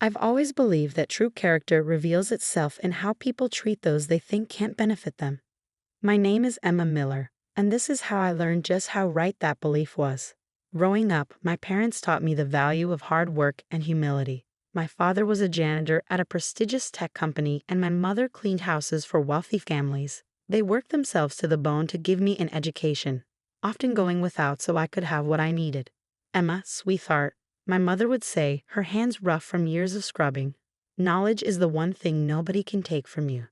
I've always believed that true character reveals itself in how people treat those they think can't benefit them. My name is Emma Miller, and this is how I learned just how right that belief was. Growing up, my parents taught me the value of hard work and humility. My father was a janitor at a prestigious tech company, and my mother cleaned houses for wealthy families. They worked themselves to the bone to give me an education, often going without so I could have what I needed. Emma, sweetheart, my mother would say, her hands rough from years of scrubbing. Knowledge is the one thing nobody can take from you.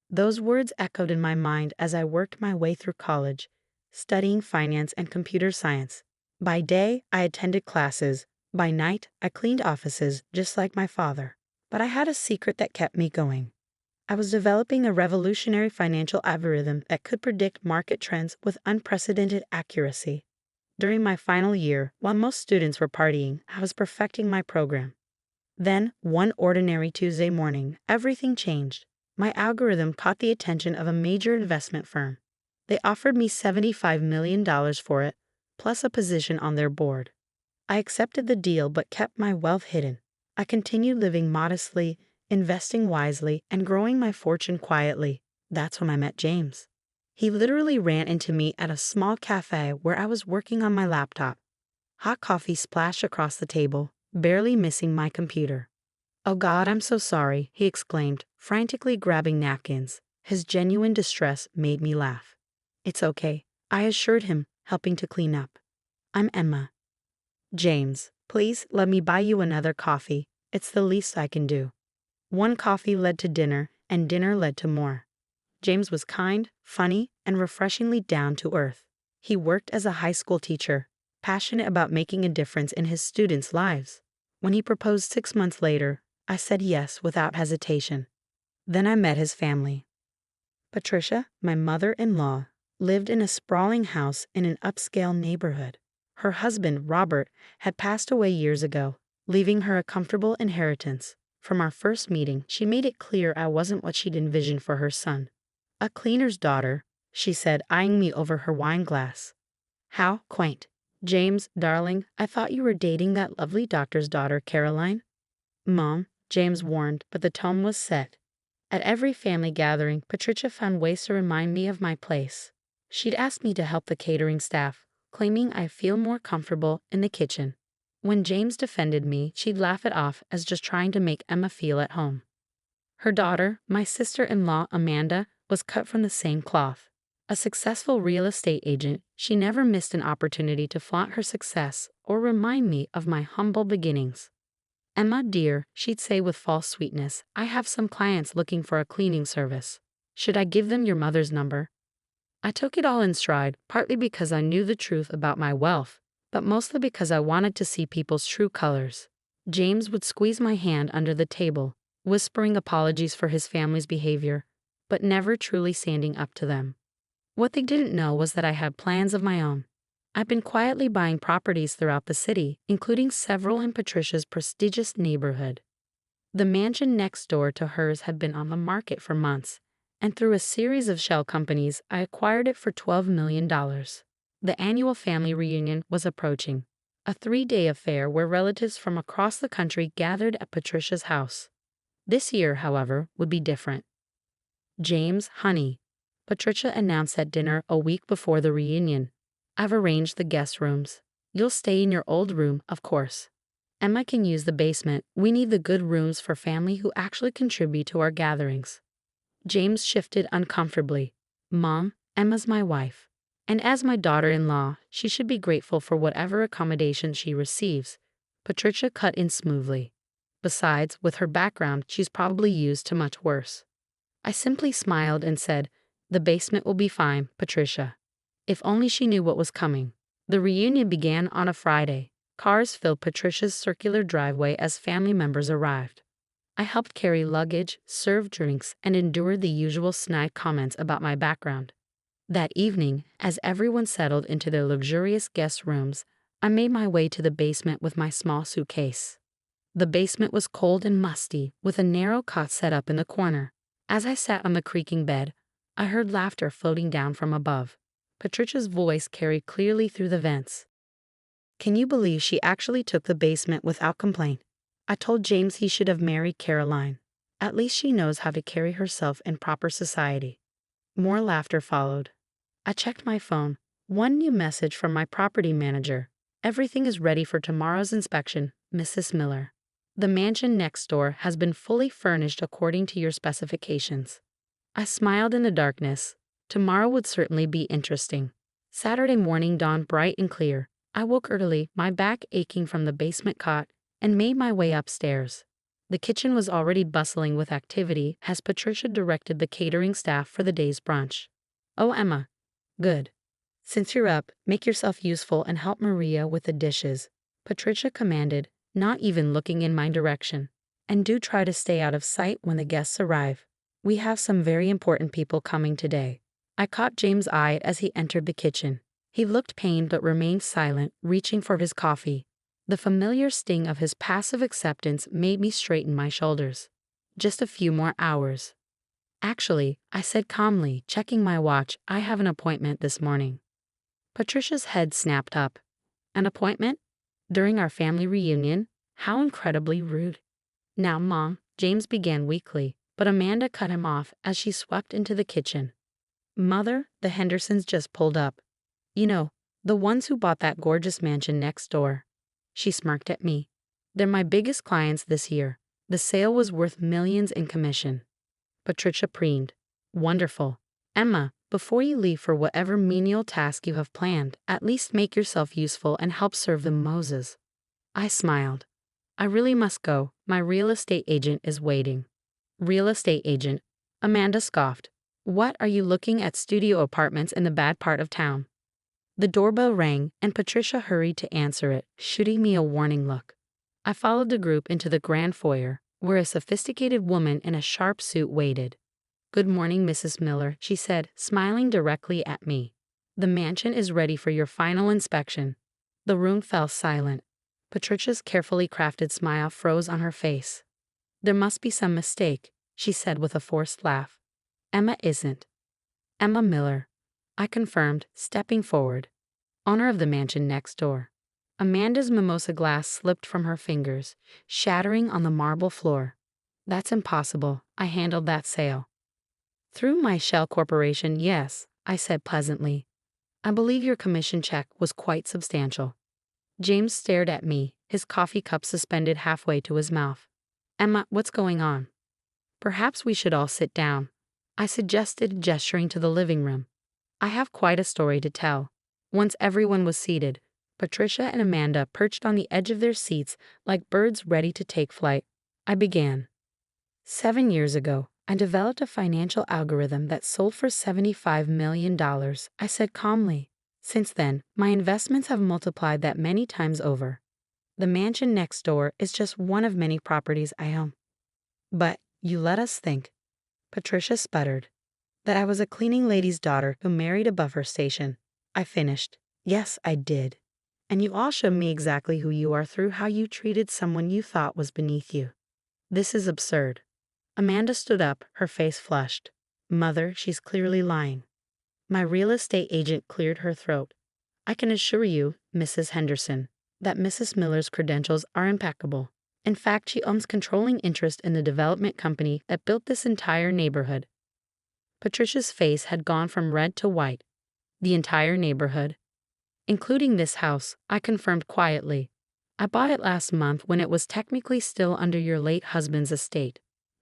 Those words echoed in my mind as I worked my way through college, studying finance and computer science. By day, I attended classes. By night, I cleaned offices just like my father. But I had a secret that kept me going. I was developing a revolutionary financial algorithm that could predict market trends with unprecedented accuracy. During my final year, while most students were partying, I was perfecting my program. Then, one ordinary Tuesday morning, everything changed. My algorithm caught the attention of a major investment firm. They offered me $75 million for it, plus a position on their board. I accepted the deal but kept my wealth hidden. I continued living modestly, investing wisely, and growing my fortune quietly. That's when I met James. He literally ran into me at a small cafe where I was working on my laptop. Hot coffee splashed across the table, barely missing my computer. "Oh God, I'm so sorry," he exclaimed, frantically grabbing napkins. His genuine distress made me laugh. "It's okay," I assured him, helping to clean up. "I'm Emma." "James, please let me buy you another coffee. It's the least I can do." One coffee led to dinner, and dinner led to more. James was kind, funny, and refreshingly down to earth. He worked as a high school teacher, passionate about making a difference in his students' lives. When he proposed 6 months later, I said yes without hesitation. Then I met his family. Patricia, my mother-in-law, lived in a sprawling house in an upscale neighborhood. Her husband, Robert, had passed away years ago, leaving her a comfortable inheritance. From our first meeting, she made it clear I wasn't what she'd envisioned for her son. "A cleaner's daughter," she said, eyeing me over her wine glass. "How quaint. James, darling, I thought you were dating that lovely doctor's daughter, Caroline." "Mom," James warned, but the tone was set. At every family gathering, Patricia found ways to remind me of my place. She'd ask me to help the catering staff, claiming I feel more comfortable in the kitchen. When James defended me, she'd laugh it off as just trying to make Emma feel at home. Her daughter, my sister-in-law Amanda, was cut from the same cloth. A successful real estate agent, she never missed an opportunity to flaunt her success or remind me of my humble beginnings. "Emma, dear," she'd say with false sweetness, "I have some clients looking for a cleaning service. Should I give them your mother's number?" I took it all in stride, partly because I knew the truth about my wealth, but mostly because I wanted to see people's true colors. James would squeeze my hand under the table, whispering apologies for his family's behavior, but never truly standing up to them. What they didn't know was that I had plans of my own. I've been quietly buying properties throughout the city, including several in Patricia's prestigious neighborhood. The mansion next door to hers had been on the market for months, and through a series of shell companies, I acquired it for $12 million. The annual family reunion was approaching, a 3-day affair where relatives from across the country gathered at Patricia's house. This year, however, would be different. "James, honey," Patricia announced at dinner a week before the reunion, "I've arranged the guest rooms. You'll stay in your old room, of course. Emma can use the basement. We need the good rooms for family who actually contribute to our gatherings." James shifted uncomfortably. "Mom, Emma's my wife. And as my daughter-in-law, she should be grateful for whatever accommodation she receives." Patricia cut in smoothly. "Besides, with her background, she's probably used to much worse." I simply smiled and said, "The basement will be fine, Patricia." If only she knew what was coming. The reunion began on a Friday. Cars filled Patricia's circular driveway as family members arrived. I helped carry luggage, served drinks, and endured the usual snide comments about my background. That evening, as everyone settled into their luxurious guest rooms, I made my way to the basement with my small suitcase. The basement was cold and musty, with a narrow cot set up in the corner. As I sat on the creaking bed, I heard laughter floating down from above. Patricia's voice carried clearly through the vents. "Can you believe she actually took the basement without complaint? I told James he should have married Caroline. At least she knows how to carry herself in proper society. More laughter followed. I checked my phone. One new message from my property manager. Everything is ready for tomorrow's inspection, Mrs. Miller. The mansion next door has been fully furnished according to your specifications. I smiled in the darkness. Tomorrow would certainly be interesting. Saturday morning dawned bright and clear. I woke early, my back aching from the basement cot, and made my way upstairs. The kitchen was already bustling with activity as Patricia directed the catering staff for the day's brunch. "Oh, Emma. Good. Since you're up, make yourself useful and help Maria with the dishes," Patricia commanded, not even looking in my direction. "And do try to stay out of sight when the guests arrive. We have some very important people coming today." I caught James' eye as he entered the kitchen. He looked pained but remained silent, reaching for his coffee. The familiar sting of his passive acceptance made me straighten my shoulders. Just a few more hours. "Actually," I said calmly, checking my watch, "I have an appointment this morning." Patricia's head snapped up. "An appointment? During our family reunion? How incredibly rude." "Now, Mom," James began weakly, but Amanda cut him off as she swept into the kitchen. "Mother, the Hendersons just pulled up. You know, the ones who bought that gorgeous mansion next door." She smirked at me. "They're my biggest clients this year. The sale was worth millions in commission." Patricia preened. "Wonderful. Emma, before you leave for whatever menial task you have planned, at least make yourself useful and help serve the Moses." I smiled. "I really must go. My real estate agent is waiting." "Real estate agent?" Amanda scoffed. "What, are you looking at studio apartments in the bad part of town?" The doorbell rang, and Patricia hurried to answer it, shooting me a warning look. I followed the group into the grand foyer, where a sophisticated woman in a sharp suit waited. "Good morning, Mrs. Miller," she said, smiling directly at me. "The mansion is ready for your final inspection." The room fell silent. Patricia's carefully crafted smile froze on her face. "There must be some mistake," she said with a forced laugh. "Emma isn't." "Emma Miller," I confirmed, stepping forward. "Owner of the mansion next door." Amanda's mimosa glass slipped from her fingers, shattering on the marble floor. "That's impossible. I handled that sale." "Through my shell corporation, yes," I said pleasantly. "I believe your commission check was quite substantial." James stared at me, his coffee cup suspended halfway to his mouth. "Emma, what's going on?" "Perhaps we should all sit down," I suggested, gesturing to the living room. "I have quite a story to tell." Once everyone was seated, Patricia and Amanda perched on the edge of their seats like birds ready to take flight. I began. 7 years ago, I developed a financial algorithm that sold for $75 million, I said calmly. Since then, my investments have multiplied that many times over. The mansion next door is just one of many properties I own. But, you let us think. Patricia sputtered. That I was a cleaning lady's daughter who married above her station. I finished. Yes, I did. And you all showed me exactly who you are through how you treated someone you thought was beneath you. This is absurd. Amanda stood up, her face flushed. Mother, she's clearly lying. My real estate agent cleared her throat. I can assure you, Mrs. Henderson, that Mrs. Miller's credentials are impeccable. In fact, she owns controlling interest in the development company that built this entire neighborhood. Patricia's face had gone from red to white. The entire neighborhood. Including this house, I confirmed quietly. I bought it last month when it was technically still under your late husband's estate.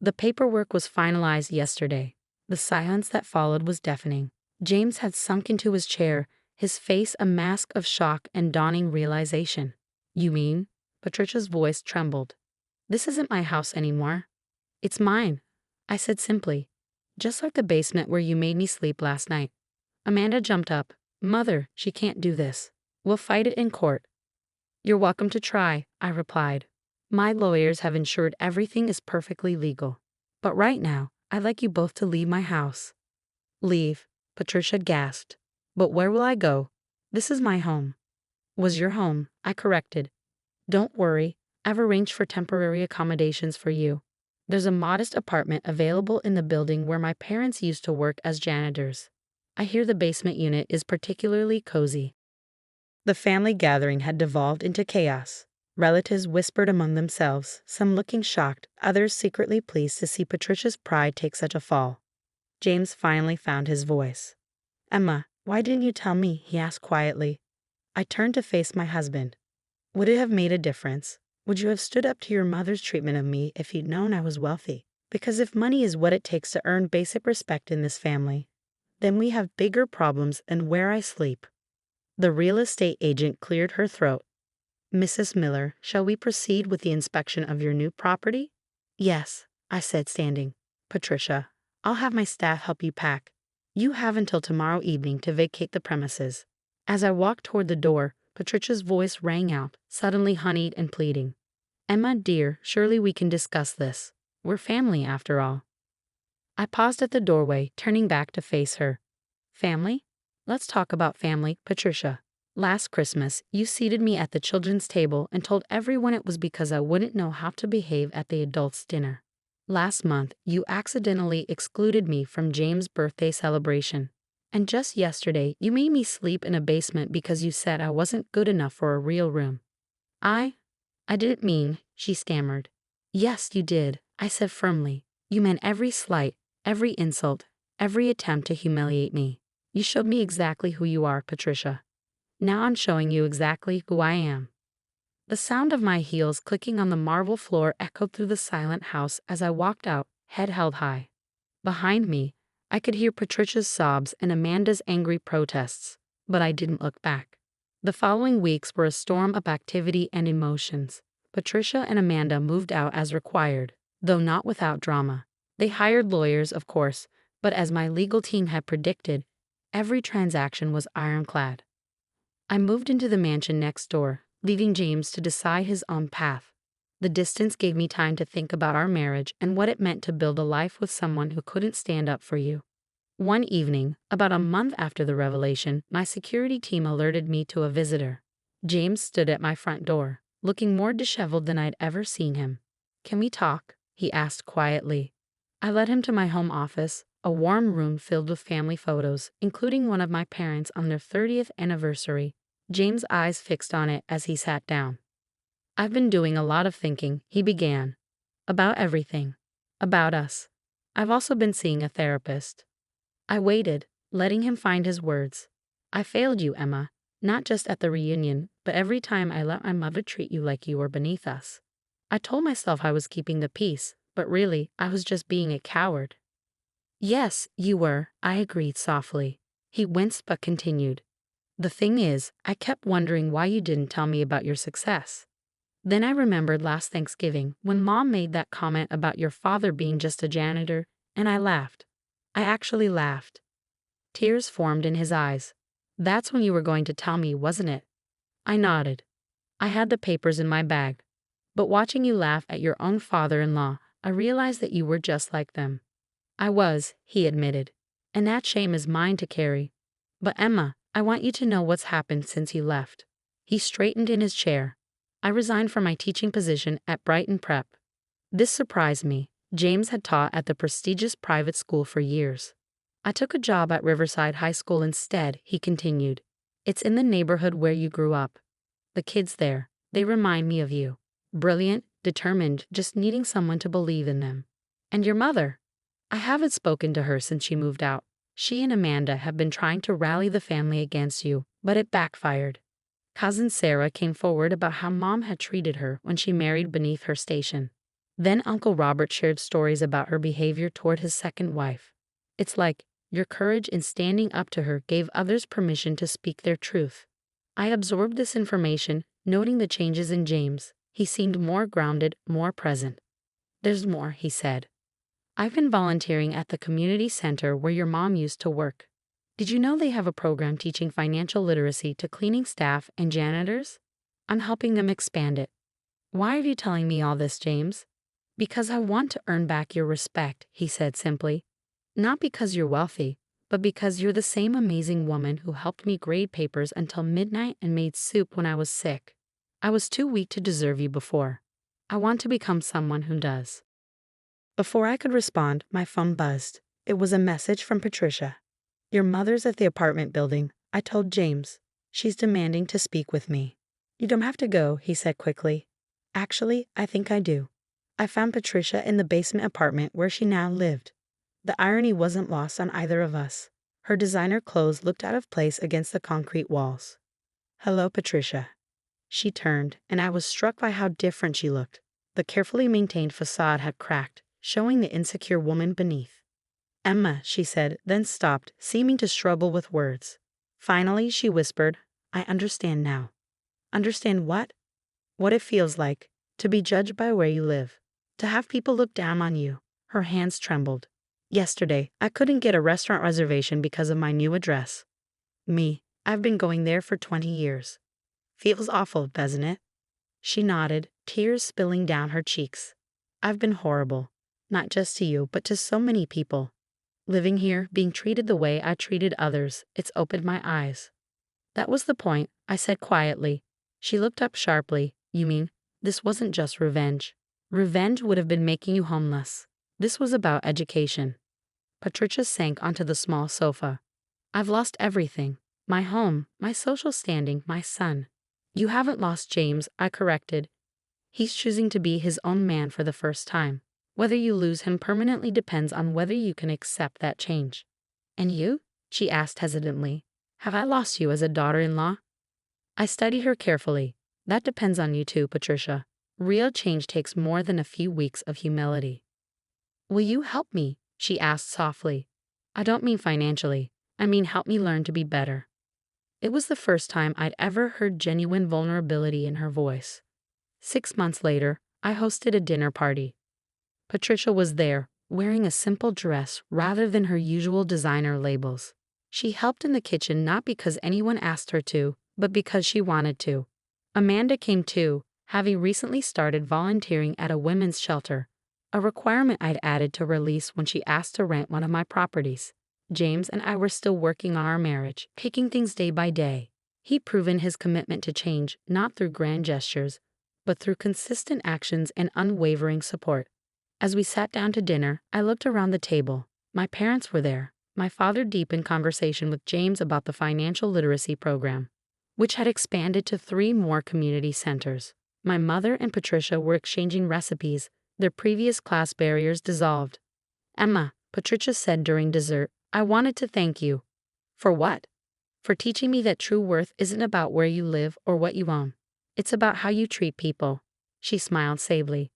The paperwork was finalized yesterday. The silence that followed was deafening. James had sunk into his chair, his face a mask of shock and dawning realization. You mean? Patricia's voice trembled. This isn't my house anymore. It's mine, I said simply. Just like the basement where you made me sleep last night. Amanda jumped up. Mother, she can't do this. We'll fight it in court. You're welcome to try, I replied. My lawyers have ensured everything is perfectly legal. But right now, I'd like you both to leave my house. Leave, Patricia gasped. But where will I go? This is my home. Was your home, I corrected. Don't worry, I've arranged for temporary accommodations for you. There's a modest apartment available in the building where my parents used to work as janitors. I hear the basement unit is particularly cozy. The family gathering had devolved into chaos. Relatives whispered among themselves, some looking shocked, others secretly pleased to see Patricia's pride take such a fall. James finally found his voice. "Emma, why didn't you tell me?" he asked quietly. I turned to face my husband. "Would it have made a difference? Would you have stood up to your mother's treatment of me if you'd known I was wealthy? Because if money is what it takes to earn basic respect in this family, then we have bigger problems than where I sleep." The real estate agent cleared her throat. "Mrs. Miller, shall we proceed with the inspection of your new property?" "Yes," I said, standing. "Patricia, I'll have my staff help you pack. You have until tomorrow evening to vacate the premises." As I walked toward the door, Patricia's voice rang out, suddenly honeyed and pleading. "Emma, dear, surely we can discuss this. We're family, after all." I paused at the doorway, turning back to face her. "Family? Let's talk about family, Patricia. Last Christmas, you seated me at the children's table and told everyone it was because I wouldn't know how to behave at the adults' dinner. Last month, you accidentally excluded me from James' birthday celebration. And just yesterday, you made me sleep in a basement because you said I wasn't good enough for a real room." I didn't mean," she stammered. "Yes, you did," I said firmly. "You meant every slight, every insult, every attempt to humiliate me. You showed me exactly who you are, Patricia. Now I'm showing you exactly who I am." The sound of my heels clicking on the marble floor echoed through the silent house as I walked out, head held high. Behind me, I could hear Patricia's sobs and Amanda's angry protests, but I didn't look back. The following weeks were a storm of activity and emotions. Patricia and Amanda moved out as required, though not without drama. They hired lawyers, of course, but as my legal team had predicted, every transaction was ironclad. I moved into the mansion next door, leaving James to decide his own path. The distance gave me time to think about our marriage and what it meant to build a life with someone who couldn't stand up for you. One evening, about a month after the revelation, my security team alerted me to a visitor. James stood at my front door, looking more disheveled than I'd ever seen him. "Can we talk?" he asked quietly. I led him to my home office, a warm room filled with family photos, including one of my parents on their 30th anniversary. James' eyes fixed on it as he sat down. "I've been doing a lot of thinking," he began. "About everything. About us. I've also been seeing a therapist." I waited, letting him find his words. "I failed you, Emma, not just at the reunion, but every time I let my mother treat you like you were beneath us. I told myself I was keeping the peace, but really, I was just being a coward." "Yes, you were," I agreed softly. He winced but continued. "The thing is, I kept wondering why you didn't tell me about your success. Then I remembered last Thanksgiving when Mom made that comment about your father being just a janitor, and I laughed. I actually laughed." Tears formed in his eyes. "That's when you were going to tell me, wasn't it?" I nodded. "I had the papers in my bag. But watching you laugh at your own father-in-law, I realized that you were just like them." "I was," he admitted. "And that shame is mine to carry. But Emma, I want you to know what's happened since you left." He straightened in his chair. "I resigned from my teaching position at Brighton Prep." This surprised me. James had taught at the prestigious private school for years. "I took a job at Riverside High School instead," he continued. "It's in the neighborhood where you grew up. The kids there, they remind me of you. Brilliant, determined, just needing someone to believe in them. And your mother? I haven't spoken to her since she moved out. She and Amanda have been trying to rally the family against you, but it backfired. Cousin Sarah came forward about how Mom had treated her when she married beneath her station. Then Uncle Robert shared stories about her behavior toward his second wife. It's like your courage in standing up to her gave others permission to speak their truth." I absorbed this information, noting the changes in James. He seemed more grounded, more present. "There's more," he said. "I've been volunteering at the community center where your mom used to work. Did you know they have a program teaching financial literacy to cleaning staff and janitors? I'm helping them expand it." "Why are you telling me all this, James?" "Because I want to earn back your respect," he said simply. "Not because you're wealthy, but because you're the same amazing woman who helped me grade papers until midnight and made soup when I was sick. I was too weak to deserve you before. I want to become someone who does." Before I could respond, my phone buzzed. It was a message from Patricia. "Your mother's at the apartment building," I told James. "She's demanding to speak with me." You don't have to go, he said quickly. Actually, I think I do. I found Patricia in the basement apartment where she now lived. The irony wasn't lost on either of us. Her designer clothes looked out of place against the concrete walls. Hello, Patricia. She turned, and I was struck by how different she looked. The carefully maintained facade had cracked, showing the insecure woman beneath. Emma, she said, then stopped, seeming to struggle with words. Finally, she whispered, I understand now. Understand what? What it feels like, to be judged by where you live. To have people look down on you. Her hands trembled. Yesterday, I couldn't get a restaurant reservation because of my new address. I've been going there for 20 years. Feels awful, doesn't it? She nodded, tears spilling down her cheeks. I've been horrible. Not just to you, but to so many people. Living here, being treated the way I treated others, it's opened my eyes. That was the point, I said quietly. She looked up sharply. You mean, this wasn't just revenge? Revenge would have been making you homeless. This was about education. Patricia sank onto the small sofa. I've lost everything. My home, my social standing, my son. You haven't lost James, I corrected. He's choosing to be his own man for the first time. Whether you lose him permanently depends on whether you can accept that change. And you? She asked hesitantly. Have I lost you as a daughter-in-law? I studied her carefully. That depends on you too, Patricia. Real change takes more than a few weeks of humility. Will you help me? She asked softly. I don't mean financially. I mean help me learn to be better. It was the first time I'd ever heard genuine vulnerability in her voice. 6 months later, I hosted a dinner party. Patricia was there, wearing a simple dress rather than her usual designer labels. She helped in the kitchen not because anyone asked her to, but because she wanted to. Amanda came too, having recently started volunteering at a women's shelter, a requirement I'd added to her lease when she asked to rent one of my properties. James and I were still working on our marriage, taking things day by day. He'd proven his commitment to change not through grand gestures, but through consistent actions and unwavering support. As we sat down to dinner, I looked around the table. My parents were there, my father deep in conversation with James about the financial literacy program, which had expanded to 3 more community centers. My mother and Patricia were exchanging recipes, their previous class barriers dissolved. Emma, Patricia said during dessert, I wanted to thank you. For what? For teaching me that true worth isn't about where you live or what you own. It's about how you treat people. She smiled sadly.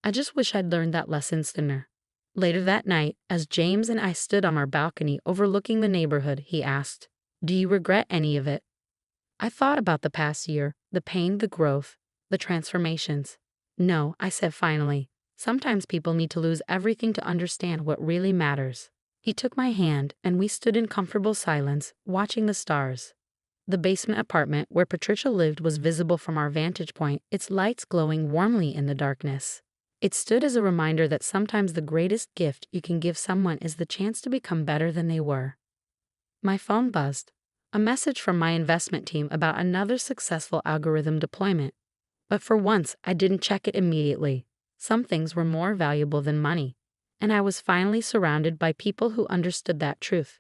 I just wish I'd learned that lesson sooner. Later that night, as James and I stood on our balcony overlooking the neighborhood, he asked, Do you regret any of it? I thought about the past year, the pain, the growth, the transformations. No, I said finally. Sometimes people need to lose everything to understand what really matters. He took my hand, and we stood in comfortable silence, watching the stars. The basement apartment where Patricia lived was visible from our vantage point, its lights glowing warmly in the darkness. It stood as a reminder that sometimes the greatest gift you can give someone is the chance to become better than they were. My phone buzzed. A message from my investment team about another successful algorithm deployment. But for once, I didn't check it immediately. Some things were more valuable than money. And I was finally surrounded by people who understood that truth.